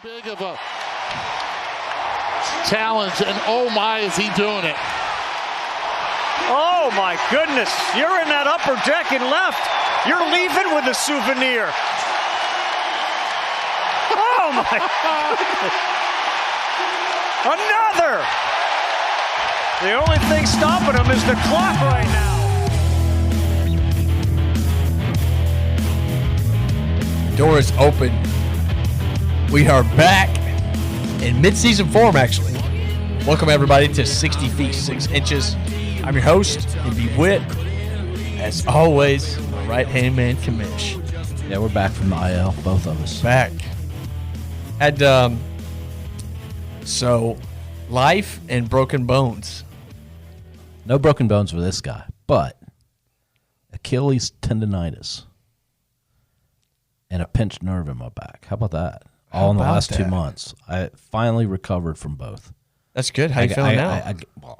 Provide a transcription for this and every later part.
Big of a challenge, and oh my, is he doing it. Oh my goodness, you're in that upper deck and left. You're leaving with a souvenir. Oh my goodness. Another. The only thing stopping him is the clock right now. Door is open. We are back in mid-season form, actually. Welcome, everybody, to 60 Feet 6 Inches. I'm your host, MB Whit. As always, my right-hand man, Commish. Yeah, we're back from the IL, both of us. Back. Had, so, life and broken bones. No broken bones for this guy, but Achilles tendonitis and a pinched nerve in my back. How about that? All in the last 2 months. I finally recovered from both. That's good. How you feeling now?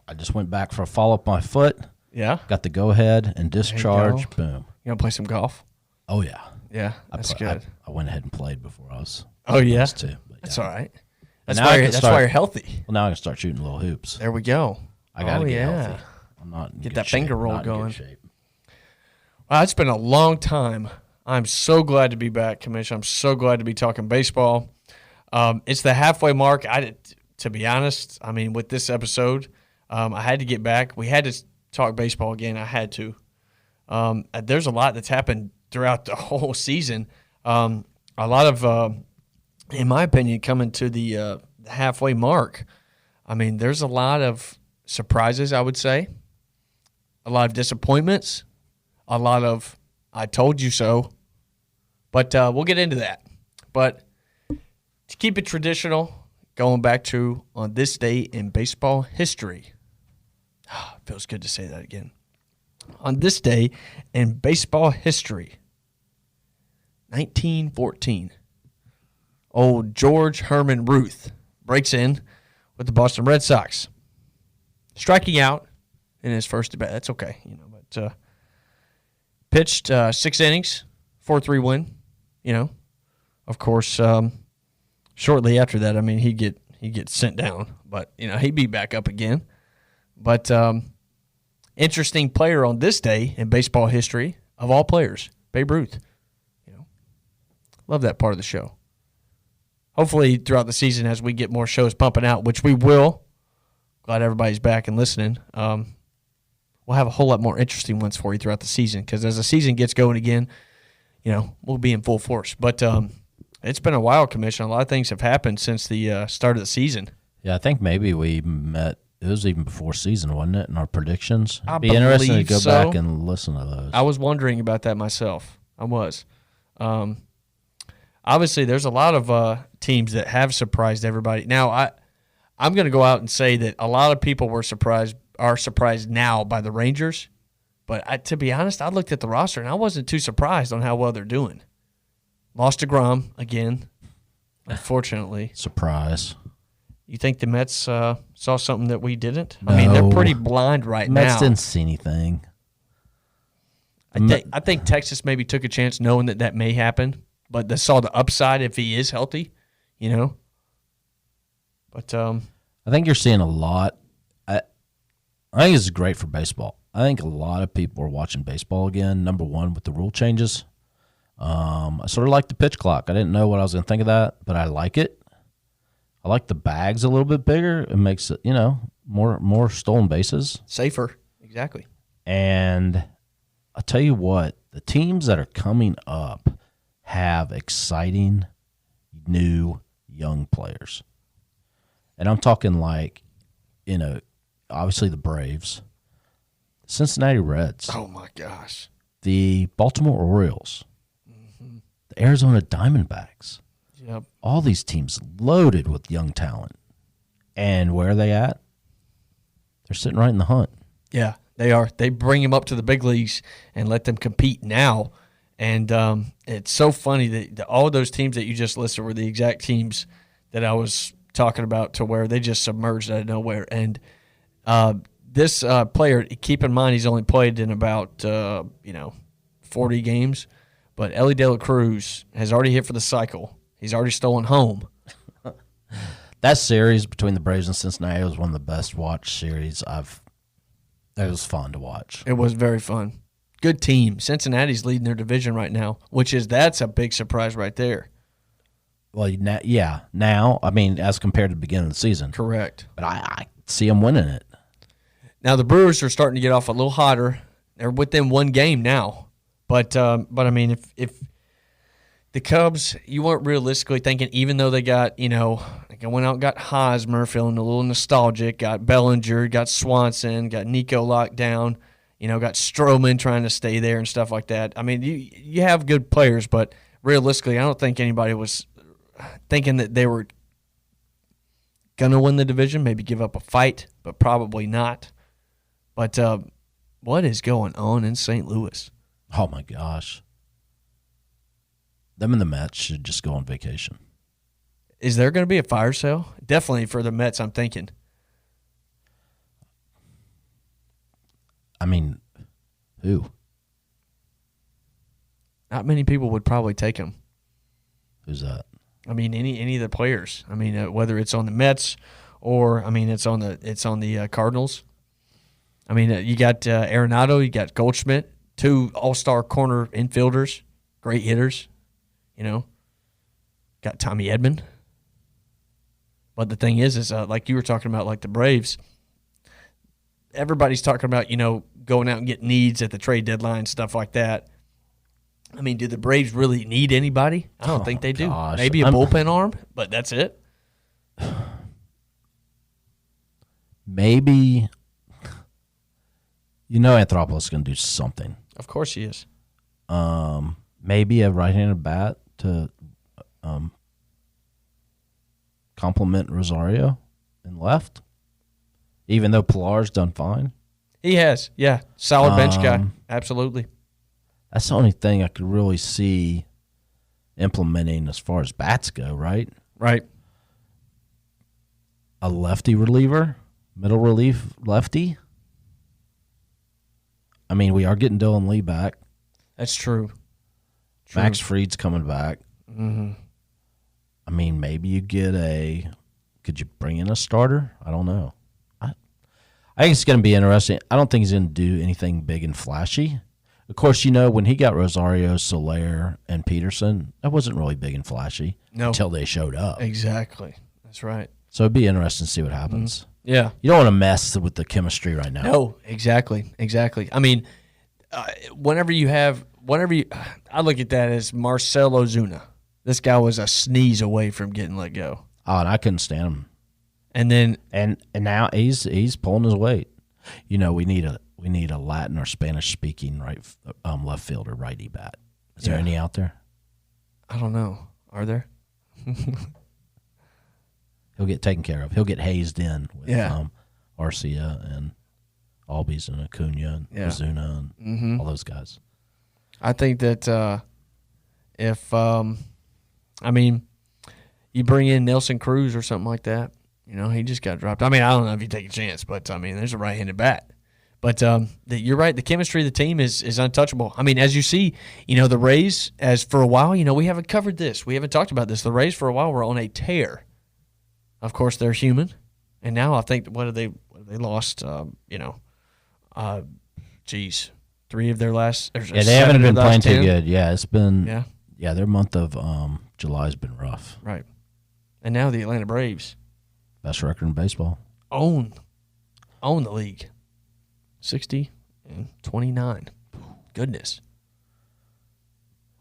I just went back for a follow-up on my foot. Yeah? Got the go-ahead and discharge. Boom. You want to play some golf? Oh, yeah. Yeah, that's good. I went ahead and played before I was. Oh, yeah? Too, that's all right. That's why you're healthy. Well, now I can start shooting little hoops. There we go. I got to get healthy. I'm not in get good that shape. finger roll Not in going. good shape. Wow, it's been a long time. I'm so glad to be back, Commish. I'm so glad to be talking baseball. It's the halfway mark. To be honest, I mean, with this episode, I had to get back. We had to talk baseball again. I had to. There's a lot that's happened throughout the whole season. A lot of, in my opinion, coming to the halfway mark. I mean, there's a lot of surprises, I would say. A lot of disappointments. A lot of I told you so. But we'll get into that. But to keep it traditional, going back to on this day in baseball history. Feels good to say that again. On this day in baseball history, 1914, old George Herman Ruth breaks in with the Boston Red Sox, striking out in his first at bat. That's okay, but pitched 6 innings, 4-3 win. Of course, shortly after that, I mean, he'd get sent down, but he'd be back up again. But interesting player on this day in baseball history of all players, Babe Ruth. Love that part of the show. Hopefully, throughout the season, as we get more shows pumping out, which we will. Glad everybody's back and listening. We'll have a whole lot more interesting ones for you throughout the season because as the season gets going again, we'll be in full force. But it's been a while, Commission. A lot of things have happened since the start of the season. Yeah, I think maybe we met. It was even before season, wasn't it, in our predictions? It'd be interesting to go back and listen to those. I was wondering about that myself. I was. Obviously, there's a lot of teams that have surprised everybody. Now, I'm going to go out and say that a lot of people are surprised now by the Rangers. But to be honest, I looked at the roster, and I wasn't too surprised on how well they're doing. Lost to Grom again, unfortunately. Surprise. You think the Mets saw something that we didn't? No. I mean, they're pretty blind right now. Mets didn't see anything. I think Texas maybe took a chance knowing that may happen, but they saw the upside if he is healthy, But I think you're seeing a lot. I think this is great for baseball. I think a lot of people are watching baseball again, number one, with the rule changes. I sort of like the pitch clock. I didn't know what I was going to think of that, but I like it. I like the bags a little bit bigger. It makes it, more stolen bases. Safer. Exactly. And I'll tell you what, the teams that are coming up have exciting, new, young players. And I'm talking like, obviously the Braves, Cincinnati Reds. Oh, my gosh. The Baltimore Orioles. Mm-hmm. The Arizona Diamondbacks. Yep. All these teams loaded with young talent. And where are they at? They're sitting right in the hunt. Yeah, they are. They bring them up to the big leagues and let them compete now. And it's so funny that all those teams that you just listed were the exact teams that I was talking about to where they just submerged out of nowhere. And this player, keep in mind he's only played in about 40 games, but Ellie De La Cruz has already hit for the cycle. He's already stolen home. That series between the Braves and Cincinnati was one of the best watched series It was fun to watch. It was very fun. Good team. Cincinnati's leading their division right now, that's a big surprise right there. Well, now, I mean, as compared to the beginning of the season. Correct. But I see them winning it. Now the Brewers are starting to get off a little hotter. They're within one game now. But I mean, if the Cubs, you weren't realistically thinking, even though they got, they went out and got Hosmer, feeling a little nostalgic, got Bellinger, got Swanson, got Nico locked down, got Stroman trying to stay there and stuff like that. I mean, you have good players, but realistically, I don't think anybody was thinking that they were going to win the division, maybe give up a fight, but probably not. But what is going on in St. Louis? Oh, my gosh. Them and the Mets should just go on vacation. Is there going to be a fire sale? Definitely for the Mets, I'm thinking. I mean, who? Not many people would probably take him. Who's that? I mean, any of the players. I mean, whether it's on the Mets or it's on the Cardinals. I mean, you got Arenado, you got Goldschmidt, 2 all-star corner infielders, great hitters. Got Tommy Edman. But the thing is like you were talking about, like the Braves. Everybody's talking about going out and get needs at the trade deadline, stuff like that. I mean, do the Braves really need anybody? I don't think they do. Gosh. Maybe a bullpen arm, but that's it. Maybe. Anthopoulos is going to do something. Of course he is. Maybe a right-handed bat to complement Rosario in left, even though Pilar's done fine. He has, yeah. Solid bench guy. Absolutely. That's the only thing I could really see implementing as far as bats go, right? Right. A lefty reliever, middle relief lefty. I mean, we are getting Dylan Lee back. That's true. Max Fried's coming back. Mm-hmm. I mean, maybe you get could you bring in a starter? I don't know. I think it's going to be interesting. I don't think he's going to do anything big and flashy. Of course, when he got Rosario, Soler, and Peterson, that wasn't really big and flashy until they showed up. Exactly. That's right. So it'd be interesting to see what happens. Mm-hmm. Yeah. You don't want to mess with the chemistry right now. No, exactly. I mean, I look at that as Marcell Ozuna. This guy was a sneeze away from getting let go. Oh, and I couldn't stand him. And then and now he's pulling his weight. We need a Latin or Spanish speaking left fielder righty bat. Is there any out there? I don't know. Are there? He'll get taken care of. He'll get hazed in with Arcia and Albies and Acuna and Ozuna and all those guys. I think that if you bring in Nelson Cruz or something like that, he just got dropped. I mean, I don't know if you take a chance, but there's a right-handed bat. But you're right. The chemistry of the team is untouchable. I mean, as you see, the Rays, as for a while, we haven't covered this. We haven't talked about this. The Rays for a while were on a tear. Of course, they're human, and now I think what have they lost? 3 of their last. Yeah, they haven't been playing too good. Yeah, it's been. Yeah, their month of July's been rough. Right, and now the Atlanta Braves, best record in baseball, own the league, 60-29. Goodness.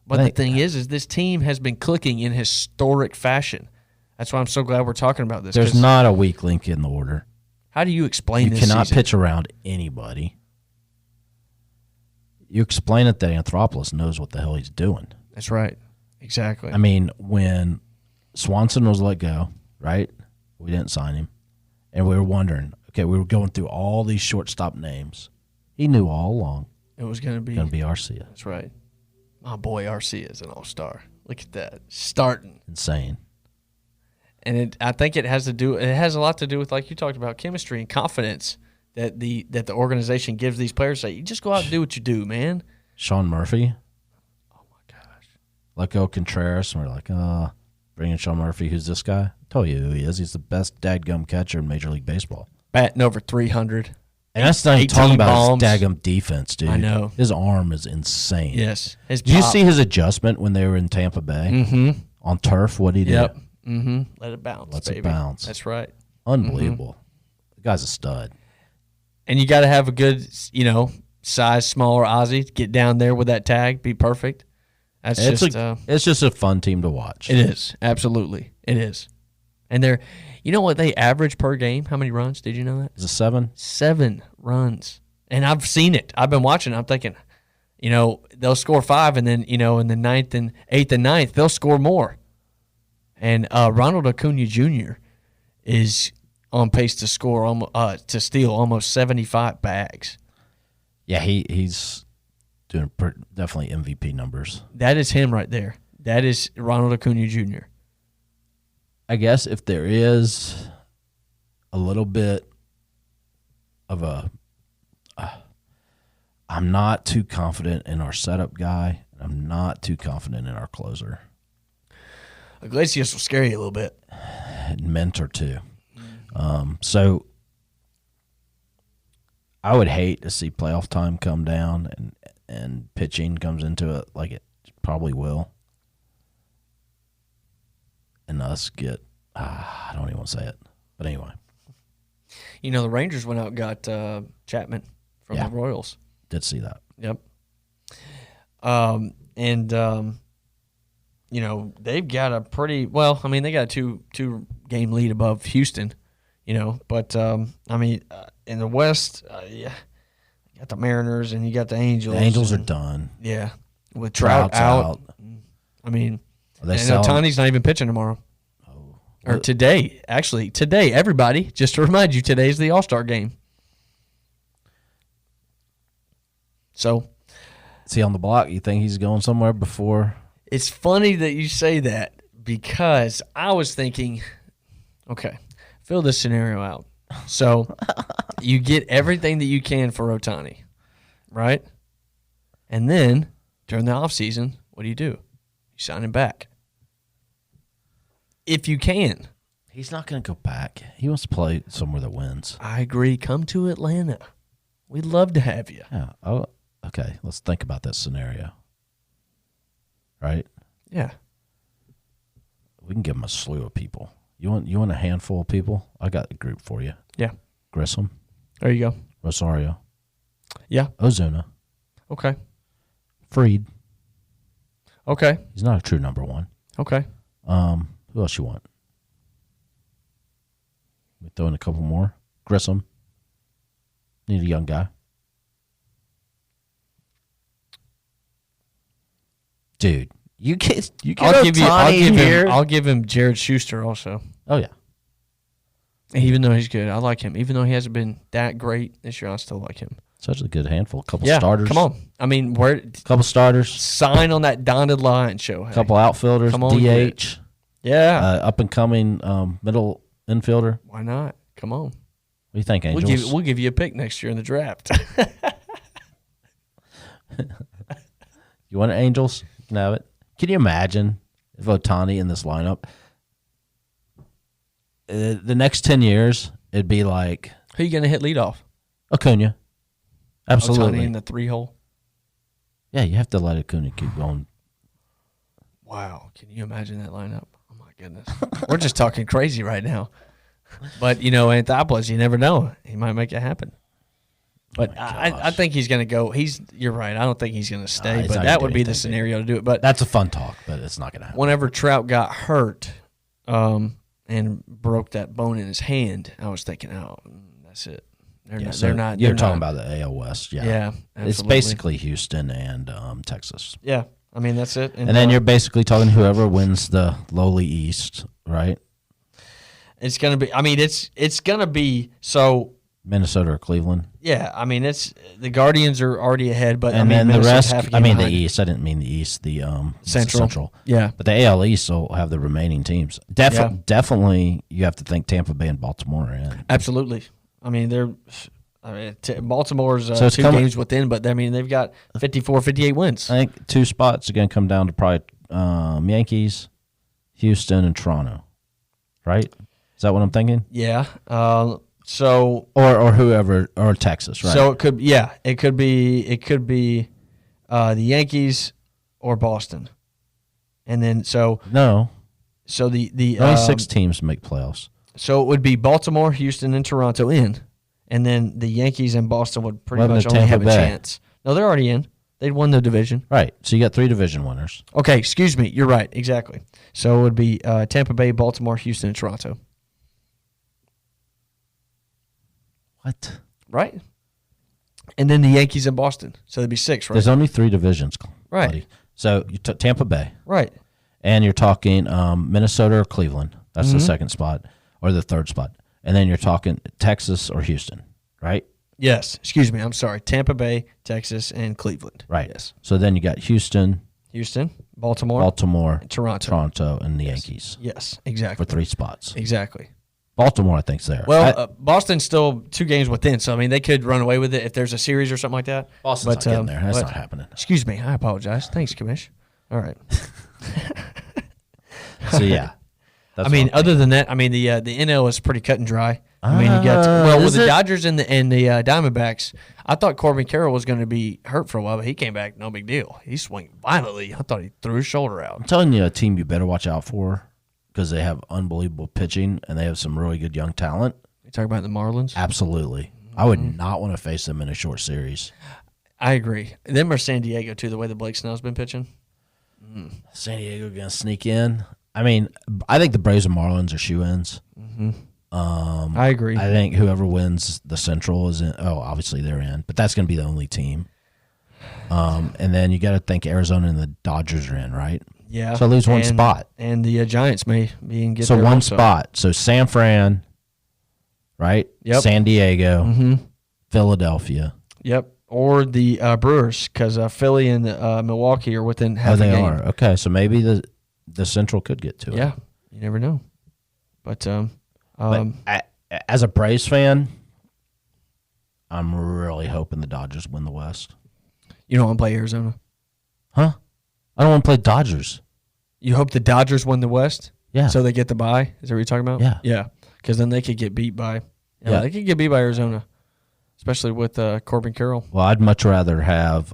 But the thing is this team has been clicking in historic fashion. That's why I'm so glad we're talking about this. There's not a weak link in the order. How do you explain this? You cannot season? pitch around anybody. You explain it that Anthopoulos knows what the hell he's doing. That's right. Exactly. I mean, when Swanson was let go, right? We didn't sign him. And we were wondering, we were going through all these shortstop names. He knew all along it was going to be Arcia. That's right. My boy Arcia is an all-star. Look at that. Starting. Insane. And I think it has a lot to do with, like you talked about, chemistry and confidence that the organization gives these players. Say, you just go out and do what you do, man. Sean Murphy. Oh my gosh. Let go Contreras, and we're like, Bring in Sean Murphy. Who's this guy? I told you who he is. He's the best dadgum catcher in Major League Baseball. Batting over 300. And that's not even 18 talking about bombs. his daggum defense, dude. I know. His arm is insane. Yes. Did you see his adjustment when they were in Tampa Bay on turf? What did he do? Yep. Mm-hmm. Let it bounce, Lets baby. it bounce. That's right. Unbelievable. The guy's a stud. And you got to have a good, size smaller Ozzie to get down there with that tag, be perfect. That's It's just a fun team to watch. It is. Absolutely. It is. And they're, you know what they average per game? How many runs? Did you know that? Is it 7? 7 runs. And I've seen it. I've been watching it. I'm thinking, they'll score 5, and then, in the 8th and 9th, they'll score more. And Ronald Acuna Jr. is on pace to to steal almost 75 bags. Yeah, he's doing definitely MVP numbers. That is him right there. That is Ronald Acuna Jr. I guess if there is a little bit of I'm not too confident in our setup guy. I'm not too confident in our closer. Iglesias will scare you a little bit. Mentor too. So I would hate to see playoff time come down and pitching comes into it like it probably will. And us get, I don't even want to say it. But anyway. The Rangers went out and got Chapman from the Royals. Did see that. Yep. They've got a pretty, they got a two game lead above Houston, but, in the West, you got the Mariners and you got the Angels. The Angels are done. Yeah. With Trout out. Ohtani's not even pitching tomorrow. Or today. Actually, today, everybody, just to remind you, today's the All-Star game. So. Is he on the block? You think he's going somewhere before? It's funny that you say that because I was thinking, okay, fill this scenario out. So you get everything that you can for Ohtani, right? And then during the offseason, what do? You sign him back. If you can. He's not going to go back. He wants to play somewhere that wins. I agree. Come to Atlanta. We'd love to have you. Yeah. Oh, okay. Let's think about that scenario. Right? Yeah. We can give him a slew of people. You want a handful of people? I got a group for you. Yeah. Grissom. There you go. Rosario. Yeah. Ozuna. Okay. Freed. Okay. He's not a true number one. Okay. Who else you want? We throw in a couple more. Grissom. Need a young guy. Dude, you get I'll give him Jared Schuster also. Oh yeah. Even though he's good, I like him. Even though he hasn't been that great this year, I still like him. Such a good handful. A couple starters. Come on. Couple starters. Sign on that dotted line show. Hey. Couple outfielders. Come on, DH. Yeah. Up and coming middle infielder. Why not? Come on. What do you think, Angels? We'll give you a pick next year in the draft. You want Angels? You can have it. Can you imagine if Ohtani in this lineup? The next 10 years, it'd be like... Who are you going to hit leadoff? Acuna. Absolutely. Ohtani in the 3-hole? Yeah, you have to let Acuna keep going. Wow. Can you imagine that lineup? Oh, my goodness. We're just talking crazy right now. But, Anthopoulos, you never know. He might make it happen. But I think he's going to go. You're right. I don't think he's going to stay. But that would be the scenario to do it. But that's a fun talk, but it's not going to happen. Whenever Trout got hurt and broke that bone in his hand, I was thinking, oh, that's it. They're not. You're talking about the AL West, yeah. Yeah, absolutely. It's basically Houston and Texas. Yeah, that's it. And then you're basically talking whoever wins the lowly East, right? It's gonna be. It's gonna be so. Minnesota or Cleveland. Yeah, it's the Guardians are already ahead, but then the rest. The East. I didn't mean the East. The Central. Yeah, but the AL East will have the remaining teams. Definitely, you have to think Tampa Bay and Baltimore are in. Absolutely. Baltimore's 2 games within, but they've got 54, 58 wins. I think 2 spots are going to come down to probably Yankees, Houston, and Toronto. Right? Is that what I'm thinking? Yeah. Or whoever, or Texas, right? So it could be the Yankees or Boston, and then the only 6 teams make playoffs. So it would be Baltimore, Houston, and Toronto in, and then the Yankees and Boston would pretty much only have a chance. No, they're already in. They'd won the division. Right. So you got 3 division winners. Okay, excuse me. You're right. Exactly. So it would be Tampa Bay, Baltimore, Houston, and Toronto. What? Right. And then the Yankees and Boston. So there'd be 6, right? There's only 3 divisions. Right. Buddy. So you took Tampa Bay. Right. And you're talking Minnesota or Cleveland. That's the second spot or the third spot. And then you're talking Texas or Houston, right? Yes. Excuse me. I'm sorry. Tampa Bay, Texas, and Cleveland. Right. Yes. So then you got Houston, Baltimore, and Toronto, and the Yankees. Yes. Exactly. For 3 spots. Exactly. Baltimore, I think's there. Well, Boston's still 2 games within, so I mean they could run away with it if there's a series or something like that. Boston's not getting there. That's not happening. Excuse me, I apologize. Thanks, Commish. All right. So yeah, I mean, other than that, I mean the NL is pretty cut and dry. I mean, you got with the Dodgers and the Diamondbacks. I thought Corbin Carroll was going to be hurt for a while, but he came back, no big deal. He swung violently. I thought he threw his shoulder out. I'm telling you, a team you better watch out for because they have unbelievable pitching and they have some really good young talent. You talking about the Marlins? Absolutely. I would not want to face them in a short series. I agree. Them or San Diego too. The way that Blake Snell's been pitching. San Diego gonna sneak in. I mean, I think the Braves and Marlins are shoe-ins. I agree. I think whoever wins the Central is in. Oh, obviously they're in, but that's going to be the only team. And then you got to think Arizona and the Dodgers are in, right? Yeah. So lose one spot, and the Giants may be in. So one spot. So San Fran, right? Yep. San Diego, Philadelphia. Yep. Or the Brewers, because Philly and Milwaukee are within half a game. They are. Okay, so maybe the Central could get to it. Yeah, you never know. But as a Braves fan, I'm really hoping the Dodgers win the West. You don't want to play Arizona? Huh? I don't want to play Dodgers. You hope the Dodgers win the West? Yeah. So they get the bye? Is that what you're talking about? Yeah. Yeah, because then they could get beat by they could get beat by Arizona, especially with Corbin Carroll. Well, I'd much rather have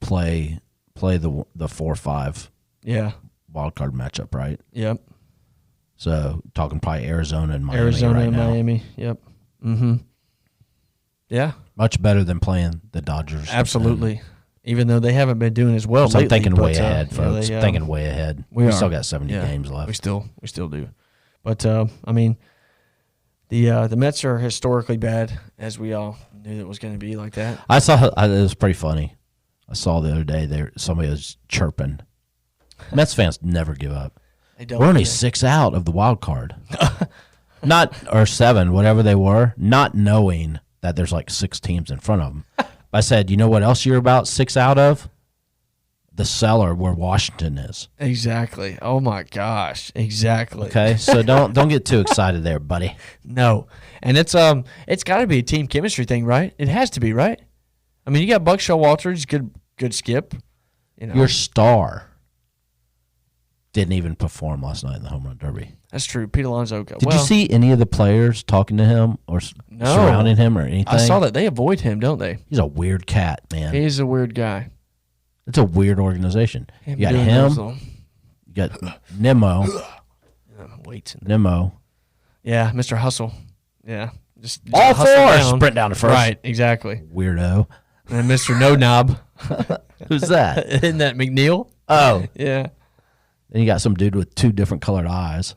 play the 4-5 wild card matchup, right? Yep. So talking probably Arizona and Miami. Arizona right and now. Miami. Yep. Mm-hmm. Yeah. Much better than playing the Dodgers. Absolutely. Even though they haven't been doing as well So lately. I'm thinking way ahead, folks. They, thinking way ahead. We still are. got 70 games left. We still do. But I mean, the Mets are historically bad, as we all knew it was going to be like that. I saw it was pretty funny. I saw the other day somebody was chirping. Mets fans never give up. They don't. We're only 6 out of the wild card. Or 7, whatever they were, not knowing that there's like 6 teams in front of them. I said, you know what else you're about 6 out of? The cellar where Washington is. Exactly. Oh my gosh. Exactly. Okay, so don't get too excited there, buddy. No, and it's got to be a team chemistry thing, right? It has to be, right? I mean, you got Buck Showalter, he's good skip. You know. Your star didn't even perform last night in the home run derby. That's true. Pete Alonso. Did you see any of the players talking to him or surrounding him or anything? I saw that. They avoid him, don't they? He's a weird cat, man. He's a weird guy. It's a weird organization. You got him. You got Nemo. Nemo. Yeah, Mr. Hustle. Yeah. Just All hustle 4 down. sprint down to first. Right, exactly. Weirdo. And Mr. No Knob. Who's that? Isn't that McNeil? Oh. Yeah. Then you got some dude with 2 different colored eyes.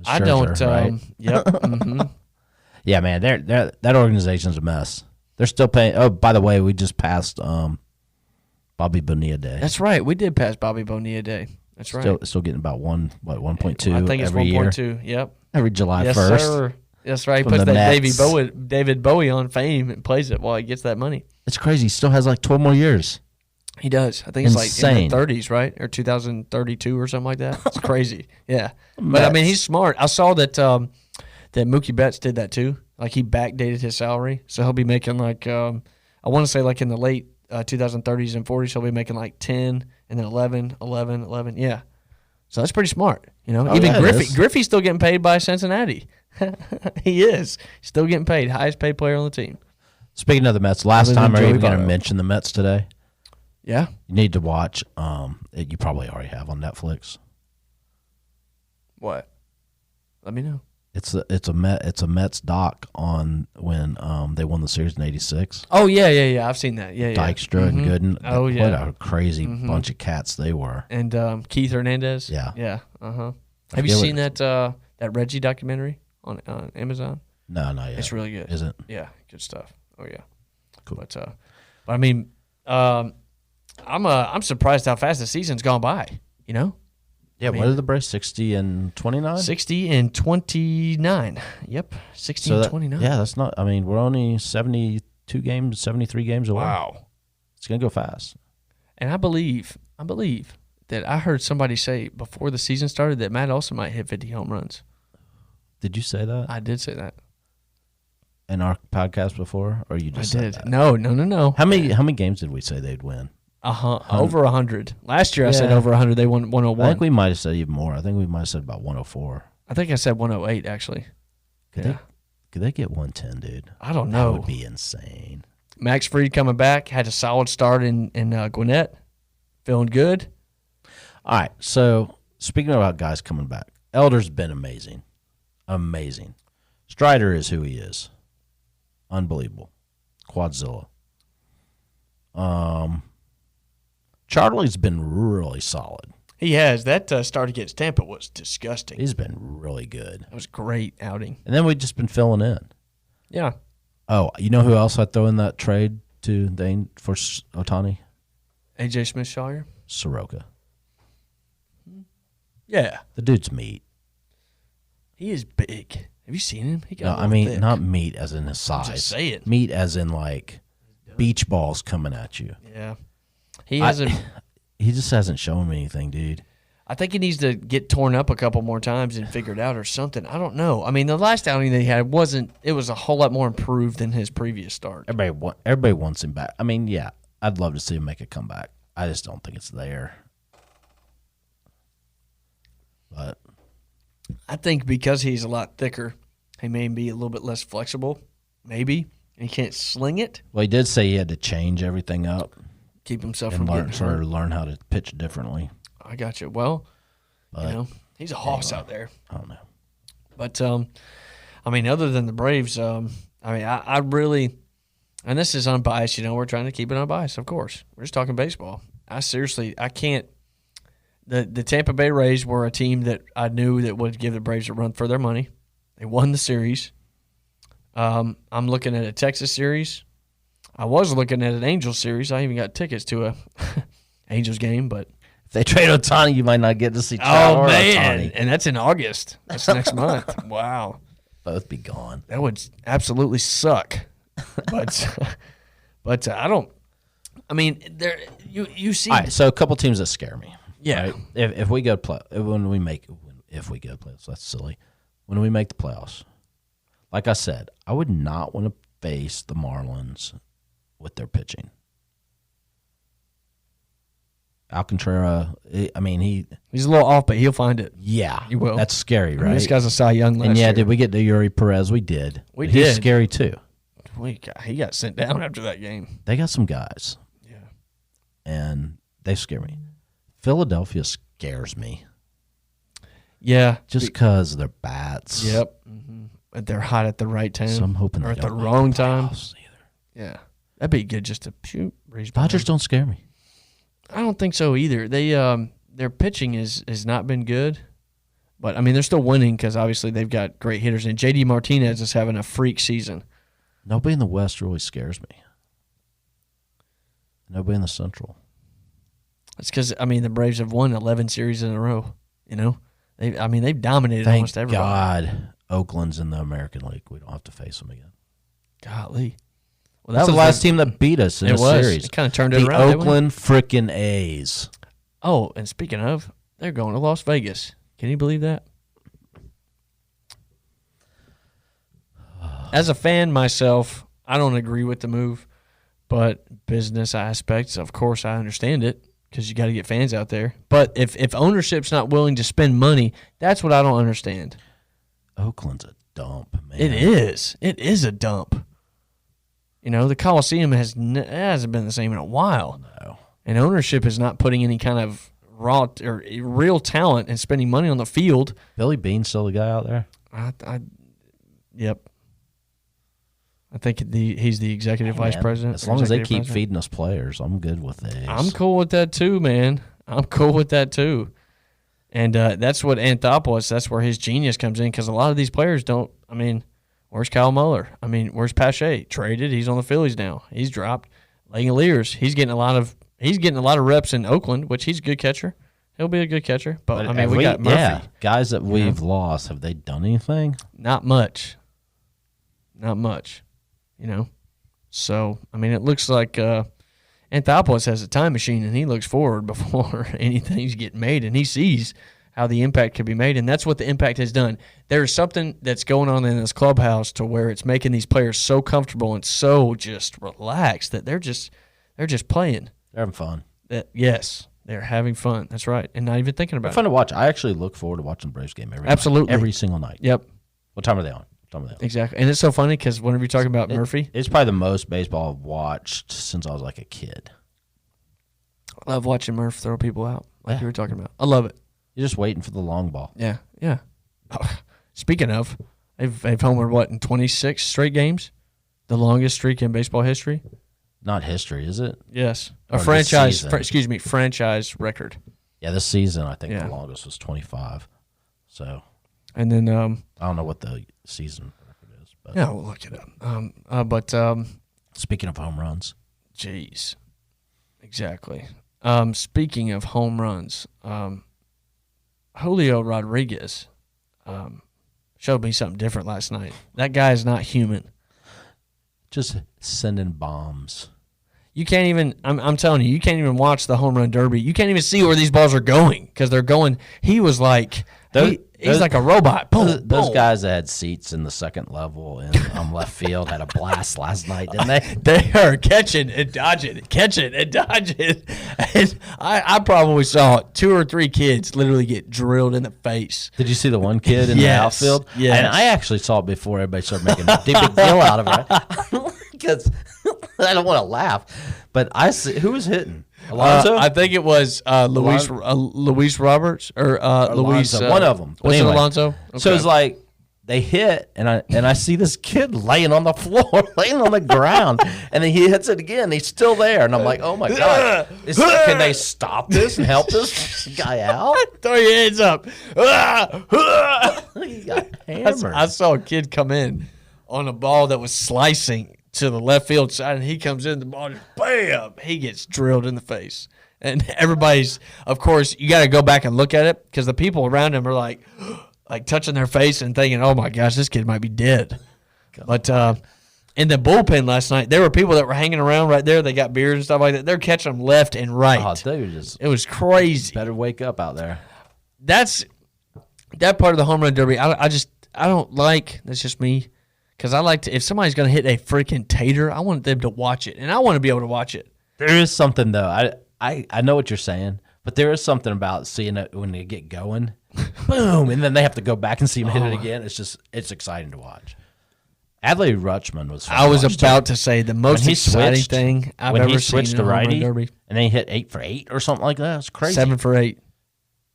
I don't. Right? Yep. Mm-hmm. Yeah, man. That organization's a mess. They're still paying. Oh, by the way, we just passed Bobby Bonilla Day. That's right. We did pass Bobby Bonilla Day. That's right. Still getting about 1.2 I think it's every year. 1.2. Yep. Every July 1st. Yes, sir. That's right. He From puts the that Nets. David Bowie on Fame and plays it while he gets that money. It's crazy. He still has like 12 more years. He does. I think it's like Insane. in the 30s, right? Or 2032 or something like that. It's crazy. Yeah. But, I mean, he's smart. I saw that that Mookie Betts did that too. Like, he backdated his salary. So he'll be making like, I want to say like in the late 2030s and 40s, he'll be making like 10, and then 11, 11, 11. Yeah. So that's pretty smart. Oh, Even yeah, Griffey's still getting paid by Cincinnati. He is. Still getting paid. Highest paid player on the team. Speaking of the Mets, last Other time than are you Joey going to Votto. mention the Mets today? Yeah. You need to watch. You probably already have on Netflix. What? Let me know. It's a Mets doc on when they won the series in '86. Oh, yeah. I've seen that. Yeah. Dykstra and Gooden. Oh, What yeah. a crazy bunch of cats they were. And Keith Hernandez. Yeah. Yeah. Uh-huh. Have you seen that Reggie documentary on Amazon? No, not yet. It's really good. Is it? Yeah, good stuff. Oh yeah, Cool. But I mean, I'm surprised how fast the season's gone by. Yeah. What did the Braves 60 and 29? 60 and 29. Yep, 60 and 29. Yeah, that's not. I mean, we're only 72 games, 73 games away. Wow. It's gonna go fast. And I believe that I heard somebody say before the season started that Matt Olson might hit 50 home runs. Did you say that I did say that. in our podcast before, or you just I said did. that? No. How many games did we say they'd win? Over 100. Last year I said Yeah. over 100. They won 101. I think we might have said even more. I think we might have said about 104. I said 108 actually. Could they get 110, dude? I don't That know. would be insane. Max Fried coming back, had a solid start in Gwinnett. Feeling good. All right. So speaking about guys coming back, Elder's been amazing. Amazing. Strider is who he is. Unbelievable. Quadzilla. Charlie's been really solid. He has. That start against Tampa was disgusting. He's been really good. That was a great outing. And then we've just been filling in. Yeah. Oh, you know who else I'd throw in that trade to Dane for Ohtani? A.J. Smith-Shawyer? Soroka. Yeah. The dude's meat. He is big. Have you seen him? He No, got I mean, not meat as in his size. just saying. Meat as in, like, beach balls coming at you. Yeah. He hasn't. He just hasn't shown me anything, dude. I think he needs to get torn up a couple more times and figured out or something. I don't know. I mean, the last outing that he had it was a whole lot more improved than his previous start. Everybody wants him back. I mean, yeah, I'd love to see him make a comeback. I just don't think it's there. But I think because he's a lot thicker, he may be a little bit less flexible. Maybe. And he can't sling it. well, he did say he had to change everything up Keep himself and from getting hurt. learn how to pitch differently. I got you. Well, But he's a hoss out there. I don't know. But, I mean, other than the Braves, I really, and this is unbiased, we're trying to keep it unbiased, of course. We're just talking baseball. I can't. The Tampa Bay Rays were a team that I knew that would give the Braves a run for their money. They won the series. I'm looking at a Texas series. I was looking at an Angels series. I even got tickets to a Angels game, but If they trade Ohtani, you might not get to see Trout or Ohtani. and that's in August. That's next month. Wow. Both be gone. That would absolutely suck. But I don't. I mean, there you see. All right, so a couple teams that scare me. Yeah. Right? If we go if we go playoffs, that's silly. When we make the playoffs, like I said, I would not want to face the Marlins with their pitching. Alcantara, he's He's a little off, but he'll find it. yeah, He will. That's scary, I mean, right? this guy's a Cy Young last and year. did we get to Yuri Perez? We did. We But He's did. scary too. He got sent down after that game. They got some guys, Yeah. and they scare me. Philadelphia scares me Yeah. just because of their bats. Yep. Mm-hmm. But they're hot at the right time. So I'm hoping or they at the don't make wrong time. playoffs either. Yeah. That'd be good just to shoot. Dodgers don't scare me. I don't think so either. They their pitching has not been good, but I mean they're still winning because obviously they've got great hitters. And JD Martinez is having a freak season. Nobody in the West really scares me. Nobody in the Central. It's because the Braves have won 11 series in a row. They've dominated Thank almost everybody. God Oakland's in the American League. We don't have to face them again. Golly. Well, That's the last team that beat us in It the was. series. It kind of turned it The around. didn't we? Oakland frickin' A's. Oh, and speaking of, they're going to Las Vegas. Can you believe that? As a fan myself, I don't agree with the move, but business aspects, of course, I understand it. because you got to get fans out there. But if ownership's not willing to spend money, that's what I don't understand. Oakland's a dump, man. It is. It is a dump. The Coliseum hasn't been the same in a while. No. And ownership is not putting any kind of raw or real talent and spending money on the field. Billy Bean's still the guy out there? Yep. I think he's the executive vice president. As long as they keep feeding us players, I'm good with this. I'm cool with that too, man. I'm cool with that too. And that's what Anthopoulos, that's where his genius comes in, because a lot of these players don't, where's Kyle Muller? Where's Pache? Traded. He's on the Phillies now. He's dropped. Langoliers, he's getting a lot of reps in Oakland, which he's a good catcher. He'll be a good catcher. But we got Murphy. Yeah, guys that we've lost, have they done anything? Not much. So, it looks like Anthopoulos has a time machine, and he looks forward before anything's getting made, and he sees how the impact could be made, and that's what the impact has done. There's something that's going on in this clubhouse to where it's making these players so comfortable and so just relaxed that they're just playing. They're having fun. Yes, they're having fun. That's right, and not even thinking about it. Fun to watch. I actually look forward to watching the Braves game every single night. Yep. What time are they on? Exactly, and it's so funny because whenever you're talking about Murphy, it's probably the most baseball I've watched since I was like a kid. I love watching Murph throw people out like you were talking about. I love it. You're just waiting for the long ball. Yeah. Oh, speaking of, they've homered in 26 straight games, the longest streak in baseball history. Not history, is it? Yes, or franchise record. Yeah, this season I think the longest was 25. So, and then I don't know what the season record is, but we'll look it up. Speaking of home runs, jeez, exactly. Speaking of home runs, Julio Rodriguez showed me something different last night. That guy is not human. Just sending bombs. You can't even. I'm telling you can't even watch the home run derby. You can't even see where these balls are going because they're going. He was like he's like a robot. Boom, those boom. guys that had seats in the second level and left field had a blast last night, didn't they? They are catching and dodging. And I probably saw 2 or 3 kids literally get drilled in the face. Did you see the one kid in the outfield? Yes. And I actually saw it before everybody started making a big deal out of it. Because I don't want to laugh, but I see who was hitting. Alonso? I think it was Luis Roberts or Luis. One of them. Was it Alonso? Okay. So it's like they hit, and I see this kid laying on the floor, laying on the ground, and then he hits it again. He's still there, and I'm like, oh my god, can they stop this and help this guy out? Throw your hands up. He got hammered. I saw a kid come in on a ball that was slicing to the left field side, and he comes in, the ball just bam, he gets drilled in the face. And everybody's, of course, you got to go back and look at it because the people around him are like touching their face and thinking, oh my gosh, this kid might be dead. God. But in the bullpen last night, there were people that were hanging around right there. They got beers and stuff like that. They're catching them left and right. Oh, dude, it was crazy. Better wake up out there. That part of the home run derby, I don't like. That's just me. Because I like to, if somebody's going to hit a freaking tater, I want them to watch it, and I want to be able to watch it. There is something, though. I know what you're saying, but there is something about seeing it when they get going, boom, and then they have to go back and see him hit it again. It's exciting to watch. Adley Rutschman was fun. I was about to say the most exciting thing I've ever seen in a home run derby. And then he hit 8 for 8 or something like that. It's crazy. 7 for 8.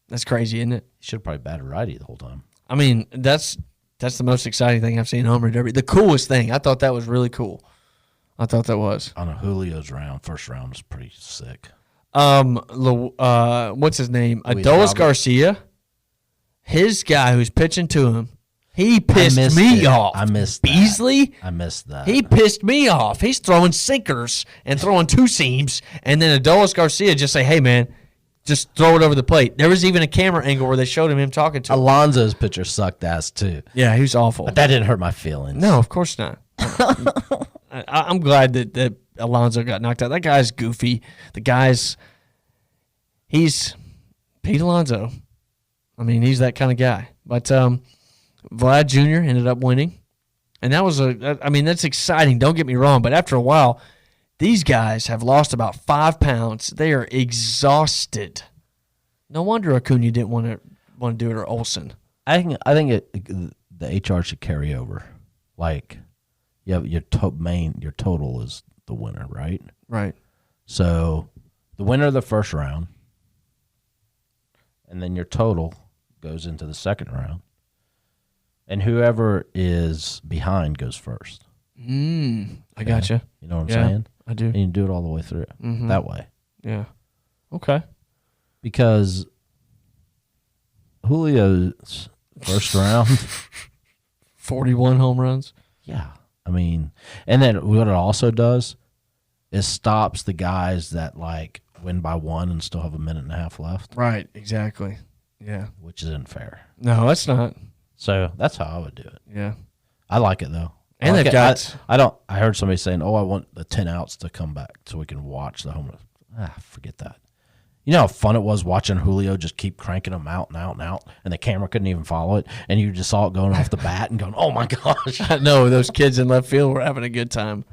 That's crazy, isn't it? He should have probably batted righty the whole time. That's the most exciting thing I've seen in home run derby. The coolest thing. I thought that was really cool. I thought that was. On a Julio's first round was pretty sick. What's his name? Adolis Garcia. His guy who's pitching to him, he pissed me off. I missed Beasley. I missed that. He pissed me off. He's throwing sinkers and throwing 2 seams, and then Adolis Garcia just say, hey, man, just throw it over the plate. There was even a camera angle where they showed him talking to him. Alonso's pitcher sucked ass, too. Yeah, he was awful. But that didn't hurt my feelings. No, of course not. I'm glad that Alonso got knocked out. That guy's goofy. He's Pete Alonso. He's that kind of guy. But Vlad Jr. ended up winning. And that was that's exciting. Don't get me wrong. But after a while, These guys have lost about 5 pounds. They are exhausted. No wonder Acuna didn't want to do it, or Olsen. I think the HR should carry over. Like, your total is the winner, right? Right. So the winner of the first round, and then your total goes into the second round, and whoever is behind goes first. I gotcha. You know what I'm saying? I do. And you do it all the way through that way. Yeah. Okay. Because Julio's first round, 41 home runs. yeah. I mean, and then what it also does is stops the guys that like win by 1 and still have a minute and a half left. Right. Exactly. Yeah. Which isn't fair. No, that's not. So that's how I would do it. Yeah. I like it though. And I like they've it. got. I heard somebody saying, "Oh, I want the 10 outs to come back so we can watch the home run." Forget that. You know how fun it was watching Julio just keep cranking them out and out and out, and the camera couldn't even follow it, and you just saw it going off the bat and going, "Oh my gosh!" I know those kids in left field were having a good time.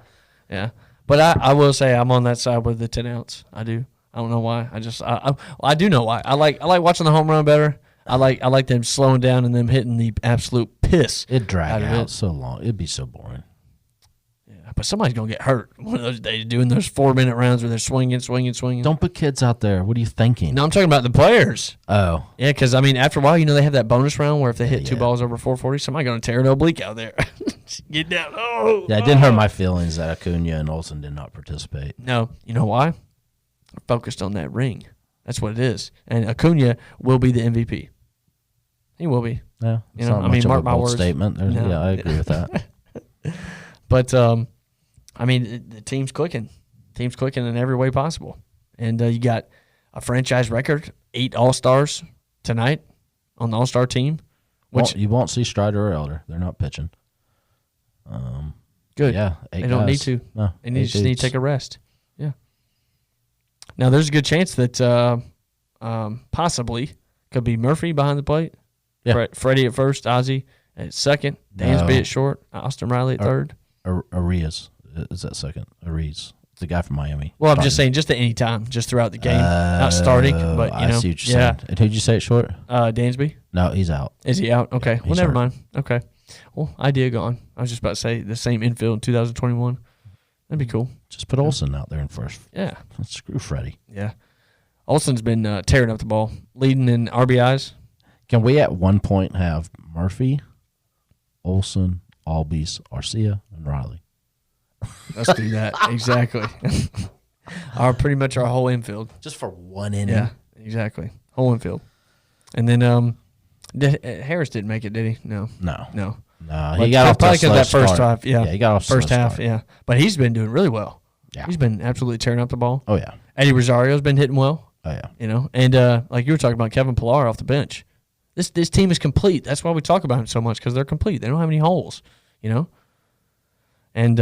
Yeah, but I will say I'm on that side with the 10 outs. I do. I don't know why. I do know why. I like watching the home run better. I like them slowing down and them hitting the absolute piss. It'd drag out so long. It'd be so boring. Yeah, but somebody's gonna get hurt one of those days doing those 4-minute rounds where they're swinging. Don't put kids out there. What are you thinking? No, I'm talking about the players. Oh, Yeah, because I mean, after a while, they have that bonus round where if they hit 2 balls over 440, somebody's gonna tear an oblique out there. Get down. Oh, yeah. It didn't hurt my feelings that Acuna and Olsen did not participate. No, you know why? We're focused on that ring. That's what it is. And Acuna will be the MVP. He will be. Yeah, You know, I mean, mark my words. Statement. No. Yeah, I agree with that. But I mean, the team's clicking. Team's clicking in every way possible. And you got a franchise record, 8 All-Stars tonight on the All-Star team. Which You won't see Strider or Elder. They're not pitching. Good. Yeah, They don't need to. No, They just need to take a rest. Yeah. Now, there's a good chance that possibly could be Murphy behind the plate. Yeah. Freddie at first, Ozzie at second, Dansby at short, Austin Riley at third. Arias is that second. Arias, the guy from Miami. Well, I'm just saying, just at any time, just throughout the game, not starting, but I see what you're saying. And who'd you say at short? Dansby. No, he's out. Is he out? Okay. Yeah, well, never hurt. mind. Okay. Well, idea gone. I was just about to say the same infield in 2021. That'd be cool. Just put Olsen out there in first. Yeah. Screw Freddie. Yeah. Olsen's been tearing up the ball, leading in RBIs. Can we at one point have Murphy, Olsen, Albies, Arcia, and Riley? Let's do that. Exactly. Pretty much our whole infield. Just for one inning. Yeah, exactly. Whole infield. And then Harris didn't make it, did he? No. No. Well, He got off probably to a because slow that first start. half. Yeah, he got off to a first slow half. start. Yeah, but he's been doing really well. Yeah. He's been absolutely tearing up the ball. Oh, yeah. Eddie Rosario's been hitting well. Oh, yeah. And like you were talking about Kevin Pillar off the bench. This team is complete. That's why we talk about him so much, because they're complete. They don't have any holes, And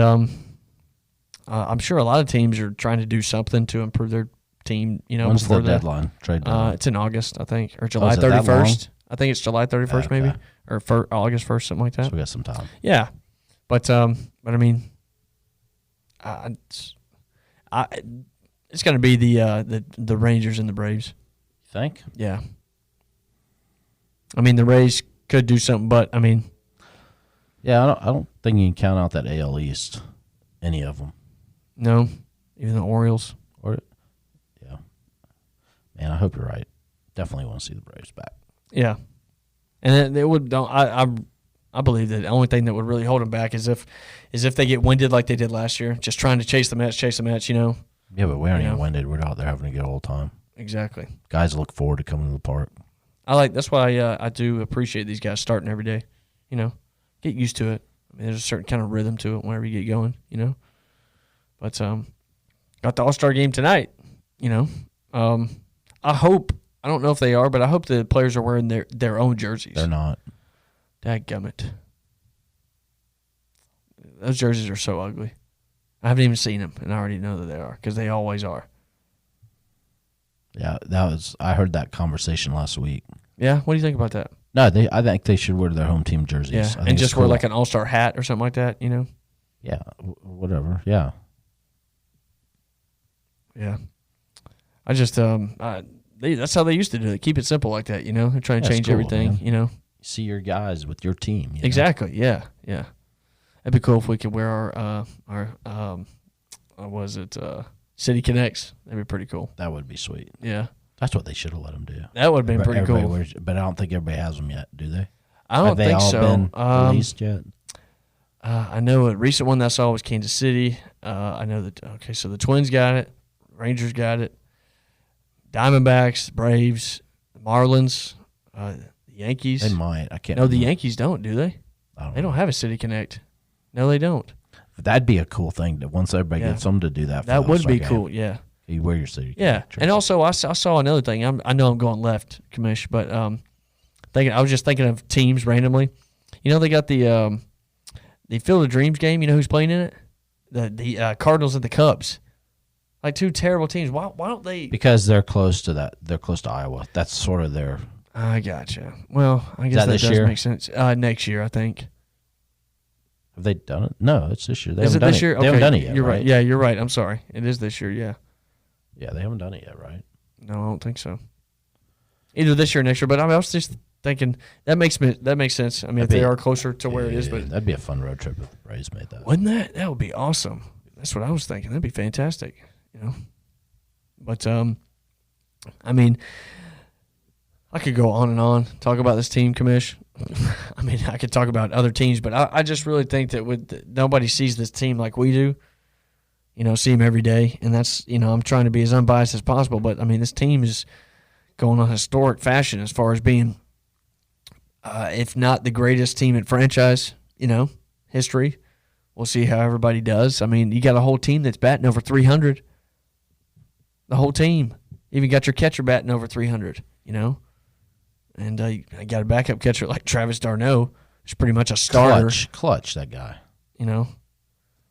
I'm sure a lot of teams are trying to do something to improve their team. When's before the deadline? Trade deadline. It's in August, I think, or July is it that 31st. I think it's July 31st, Okay. maybe, or August 1st, something like that. So we got some time. Yeah, but I mean, it's going to be the Rangers and the Braves. You think? Yeah. I mean, the Rays could do something, but I mean, Yeah, I don't think you can count out that AL East. Any of them. no, even the Orioles. Yeah. Man, I hope you're right. Definitely want to see the Braves back. Yeah, and they would. I believe that the only thing that would really hold them back is if they get winded like they did last year, just trying to chase the match. Yeah, but we aren't even winded. We're out there having a good old time. Exactly. Guys look forward to coming to the park. That's why I do appreciate these guys starting every day. Get used to it. I mean, there's a certain kind of rhythm to it whenever you get going. But got the All-Star game tonight. I hope. I don't know if they are, but I hope the players are wearing their own jerseys. They're not. Dadgummit. Those jerseys are so ugly. I haven't even seen them, and I already know that they are, because they always are. Yeah, I heard that conversation last week. Yeah, what do you think about that? No, I think they should wear their home team jerseys. Yeah, I think and just it's cool. wear like an all-star hat or something like that, Yeah, whatever. Yeah. Yeah. I just that's how they used to do it. Keep it simple like that, They're trying to change cool, everything, man. See your guys with your team. Exactly. Yeah. Yeah. That'd be cool if we could wear our City Connects. That'd be pretty cool. That would be sweet. Yeah. That's what they should have let them do. That would have been pretty cool. But I don't think everybody has them yet, do they? I don't have they think all so. been released yet? I know a recent one that I saw was Kansas City. I know that. Okay, so the Twins got it, Rangers got it, Diamondbacks, Braves, Marlins, the Yankees. They might. I can't. No, the Yankees don't, do they? They don't have a City Connect. No, they don't. That'd be a cool thing that once everybody gets them to do that. That would be cool. Yeah. You wear your City Yeah, Connect. and also I saw another thing. I know I'm going left, Commish, but I was just thinking of teams randomly. They got the Field of Dreams game. You know who's playing in it? The Cardinals and the Cubs. Like two terrible teams. Why don't they? Because they're close to that. They're close to Iowa. That's sort of their. I gotcha. Well, I guess that does make sense. Next year, I think. Have they done it? No, it's this year. Is it this year? They haven't done it yet. You're right. Yeah, you're right. I'm sorry. It is this year. Yeah. Yeah, they haven't done it yet, right? No, I don't think so. Either this year or next year. But I was just thinking that makes sense. I mean, if they are closer to where it is, but that'd be a fun road trip if the Braves made that. Wouldn't that? That would be awesome. That's what I was thinking. That'd be fantastic. But I mean, I could go on and on, talk about this team, Commish. I mean, I could talk about other teams, but I just really think that nobody sees this team like we do. See them every day, and that's I'm trying to be as unbiased as possible. But I mean, this team is going on historic fashion as far as being, if not the greatest team in franchise, history. We'll see how everybody does. I mean, you got a whole team that's batting over 300. The whole team, even got your catcher batting over 300. And I got a backup catcher like Travis d'Arnaud. He's pretty much a starter. Clutch, that guy.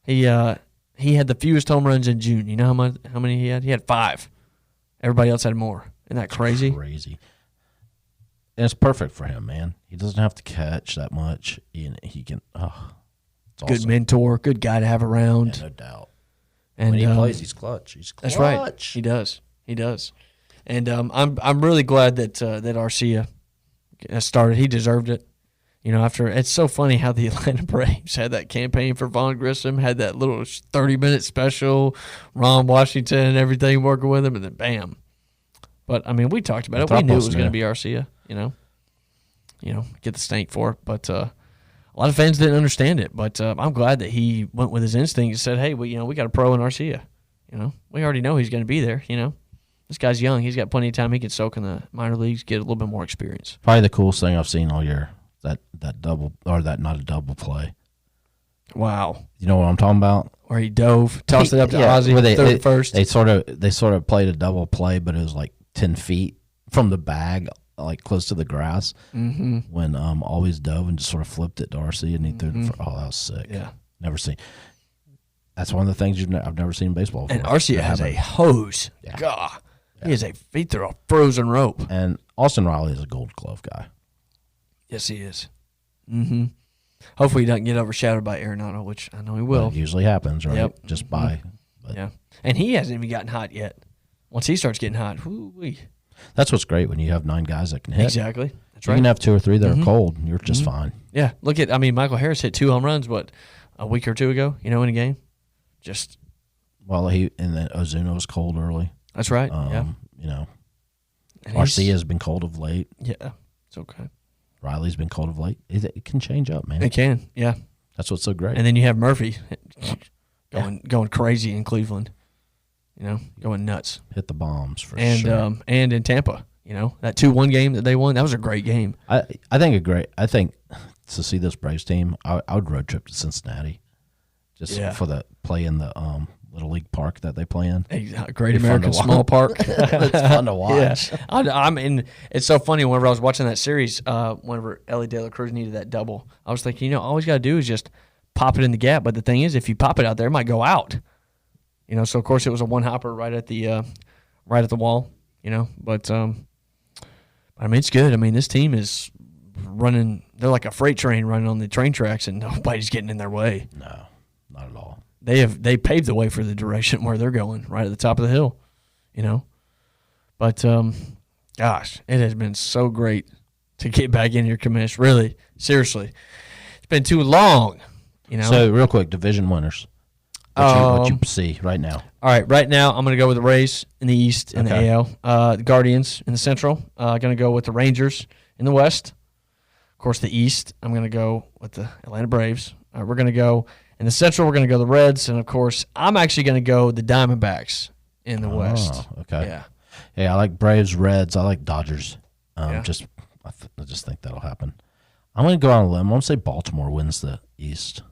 He had the fewest home runs in June. You know how many he had? He had 5. Everybody else had more. Isn't that crazy? Crazy. And it's perfect for him, man. He doesn't have to catch that much. He can. It's good awesome. Mentor, good guy to have around. Yeah, no doubt. And when he plays, he's clutch. That's right. He does. And I'm really glad that Arcia started. He deserved it. After it's so funny how the Atlanta Braves had that campaign for Vaughn Grissom, had that little 30-minute special, Ron Washington and everything working with him, and then bam. But I mean, we talked about it. We knew it was going to be Arcia. Get the stank for it. But a lot of fans didn't understand it. But I'm glad that he went with his instinct and said, "Hey, we got a pro in Arcia. We already know he's going to be there. This guy's young. He's got plenty of time. He can soak in the minor leagues, get a little bit more experience." Probably the coolest thing I've seen all year. That double, or that not a double play. Wow. You know what I'm talking about? Where he dove, tossed it up to Ozzie, where first. They sort of played a double play, but it was like 10 feet from the bag, like close to the grass. Mm-hmm. When always dove and just sort of flipped it to RC, and he threw it. That was sick. Yeah, never seen. That's one of the things I've never seen in baseball before. And Arcia has a hose. Yeah. God, yeah. He threw a frozen rope. And Austin Riley is a Gold Glove guy. Yes, he is. Mm-hmm. Hopefully he doesn't get overshadowed by Arenado, which I know he will. It usually happens, right? Yep. Just by. But yeah. And he hasn't even gotten hot yet. Once he starts getting hot, whoo-wee. That's what's great when you have 9 guys that can hit. Exactly. That's right. You can have 2 or 3 that are cold, and you're just fine. Yeah. Michael Harris hit 2 home runs, a week or 2 ago, in a game? Just. Well, and then Ozuna was cold early. That's right. Arcia has been cold of late. Yeah. It's okay. Riley's been cold of late. It can change up, man. It can, yeah. That's what's so great. And then you have Murphy going crazy in Cleveland, going nuts. Hit the bombs for sure. And in Tampa, that 2-1 game that they won, that was a great game. I think to see this Braves team, I would road trip to Cincinnati, just for the play in the little league park that they play in. Great American Small Park. It's fun to watch. Yeah. I mean, it's so funny. Whenever I was watching that series, whenever Ellie De La Cruz needed that double, I was thinking, all he's got to do is just pop it in the gap. But the thing is, if you pop it out there, it might go out. So of course it was a one hopper right at the wall. But I mean, it's good. I mean, this team is running. They're like a freight train running on the train tracks, and nobody's getting in their way. No, not at all. they paved the way for the direction where they're going, right at the top of the hill, you know. But gosh, it has been so great to get back in here, Commish. Really, seriously, it's been too long, you know. So real quick, division winners. What you see right now? All right, right now I'm going to go with the Rays in the East in Okay. the AL, the Guardians in the Central. Going to go with the Rangers in the West. Of course, the East, I'm going to go with the Atlanta Braves. We're going to go in the Central. We're going to go the Reds, and of course, I'm actually going to go the Diamondbacks in the West. Okay. Yeah. Hey, I like Braves, Reds. I like Dodgers. Yeah. I just think that'll happen. I'm going to go on a limb. I'm going to say Baltimore wins the East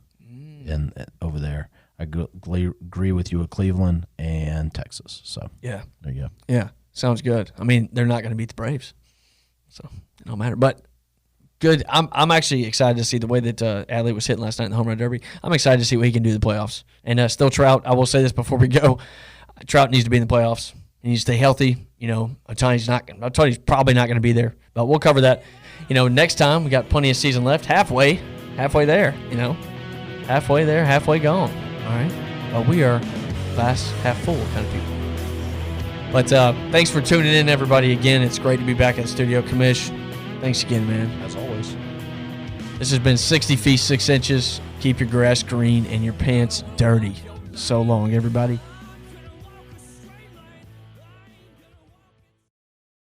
and over there. I agree with you with Cleveland and Texas. So Yeah. there you go. Yeah. Sounds good. I mean, they're not going to beat the Braves, so it don't matter. But good. I'm actually excited to see the way that Adley was hitting last night in the home run derby. I'm excited to see what he can do in the playoffs. And still Trout, I will say this before we go. Trout needs to be in the playoffs. He needs to stay healthy. You know, I'm telling you he's probably not going to be there. But we'll cover that. You know, next time we got plenty of season left. Halfway there, you know. Halfway there, halfway gone. All right. We are glass half full kind of people. But thanks for tuning in, everybody. Again, it's great to be back in the studio. Commish, thanks again, man. As always. This has been 60 feet 6 inches. Keep your grass green and your pants dirty. So long, everybody.